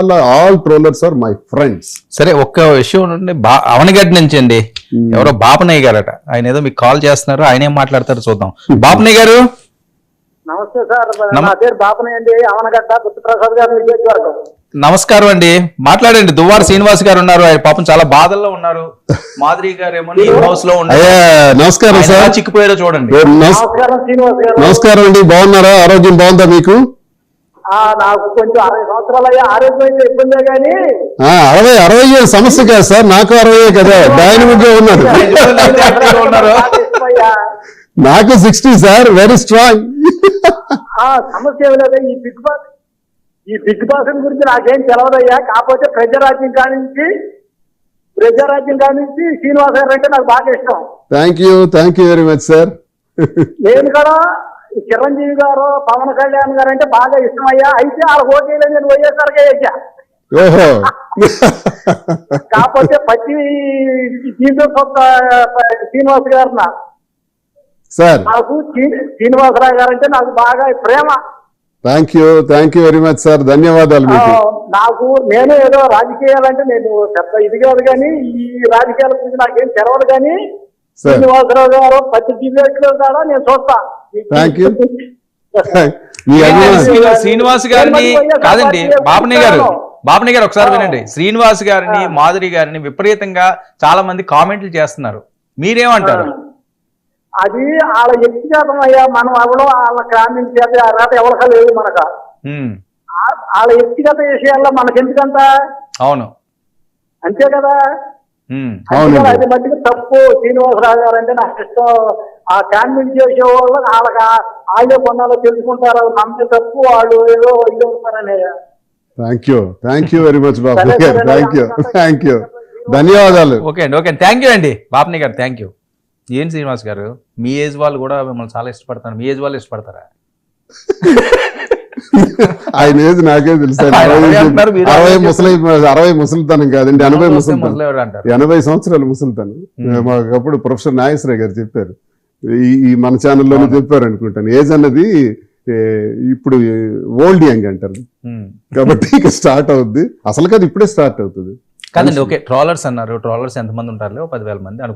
All trollers are my friends. సరే, ఒక్క విషయం నుండి అవనగడ్డ నుంచి అండి ఎవరో బాపనయ్య గారట, ఆయన ఏదో మీకు కాల్ చేస్తున్నారు, ఆయన ఏం మాట్లాడతారు చూద్దాం. బాపనయ్య గారు నమస్తే సార్, నా పేరు బాపనయ్య అండి, అవనగడ్డ బుద్ధప్రసాద్ గారు నియోజకవర్గం. నమస్కారం అండి, మాట్లాడండి. దువ్వాడ శ్రీనివాస్ గారు ఉన్నారు, ఆయన పాపం చాలా బాధల్లో ఉన్నారు. మాధురి గారు ఏమో హౌస్ లో ఉన్నారు. నమస్కారం సార్, చిక్కిపోయారో చూడండి. నమస్కారం శ్రీనివాస్ గారు. నమస్కారం అండి, బాగున్నారా? ఆరోగ్యం బాగుందా మీకు? నాకు కొంచెం 60 సంవత్సరాలు అయ్యా, ఆరోగ్యం అయితే ఇబ్బందే కానీ 60 సమస్య కాదు సార్, నాకు 60 కదా, డైనమిక్ గా ఉన్నారు. నాకు 60 సార్, వెరీ స్ట్రాంగ్. సమస్య ఏమి లేదా, ఈ బిగ్ బాస్ గురించి నాకేం తెలవదయ్యా. కాకపోతే ప్రజారాజ్యం కానించి శ్రీనివాస్ గారు అంటే నాకు బాగా ఇష్టం. Thank you very much sir. నేను కూడా చిరంజీవి గారు, పవన్ కళ్యాణ్ గారు అంటే బాగా ఇష్టం అయ్యా. అయితే వాళ్ళ ఓటీలో నేను వైఎస్ఆర్కే వేసా. ఓహో. కాకపోతే పచ్చి దీంతో శ్రీనివాస్ గారు సార్, నాకు శ్రీనివాసరావు గారు అంటే నాకు బాగా ప్రేమ. Thank you very much sir, ధన్యవాదాలు మీకు. నేను ఏదో రాజకీయాలంటే నేను పెద్ద ఇది కాదు కానీ ఈ రాజకీయాల గురించి నాకేం తెలవదు కానీ శ్రీనివాసరావు గారు ప్రతి డిబేట్ లో కూడా నేను చూస్తా. Thank you. శ్రీనివాస్ గారిని కాదండి, బాపనయ్య గారు ఒకసారి వినండి. శ్రీనివాస్ గారిని, మాధురి గారిని విపరీతంగా చాలా మంది కామెంట్లు చేస్తున్నారు, మీరేమంటారు? అది వాళ్ళ వ్యక్తిగతం అయ్యా, మనం ఎవరో వాళ్ళ కామెంట్ చేస్తే అర్హత ఎవరికా లేదు మనకు. వాళ్ళ వ్యక్తిగత విషయాల్లో మనకెందుకంత? అవును, అంతే కదా. అది మట్టికి తప్పు. శ్రీనివాసరావు గారు అంటే నాకు ఇష్టం. ఆ కామెంట్ చేసే వాళ్ళు వాళ్ళే కొన్నాలో తెలుసుకుంటారు, నమ్మే తప్పు వాళ్ళు ఏదో ఇది ఉంటారని. Thank you very much Babu. Thank you, ధన్యవాదాలు. ఓకే అండి, థ్యాంక్ యూ అండి బాపనయ్య గారు, థ్యాంక్ యూ. ఏం శ్రీనివాస్ గారు, మీ ఏజ్ వాళ్ళు కూడా మిమ్మల్ని చాలా ఇష్టపడతారు, మీ ఏజ్ వాళ్ళు ఇష్టపడతారా? ఆయన ఏజ్ నాకే తెలుసు. 60 ముసలితనం కాదండి, 80 ముసలితనం, 80 సంవత్సరాలు ముసలితనం. మాకప్పుడు ప్రొఫెసర్ నాగేశ్వరరావు గారు చెప్పారు, ఈ మన ఛానల్లోనే చెప్పారు అనుకుంటాను. ఏజ్ అన్నది ఇప్పుడు ఓల్డ్ యంగ్ అంటారు కాబట్టి ఇక స్టార్ట్ అవుద్ది. అసలు కాదు, ఇప్పుడే స్టార్ట్ అవుతుంది కాదండి. ఓకే, ట్రోలర్స్ అన్నారు, ట్రోలర్స్ ఎంతమంది ఉంటారు? 10,000 మంది అనుకుంటున్నారు.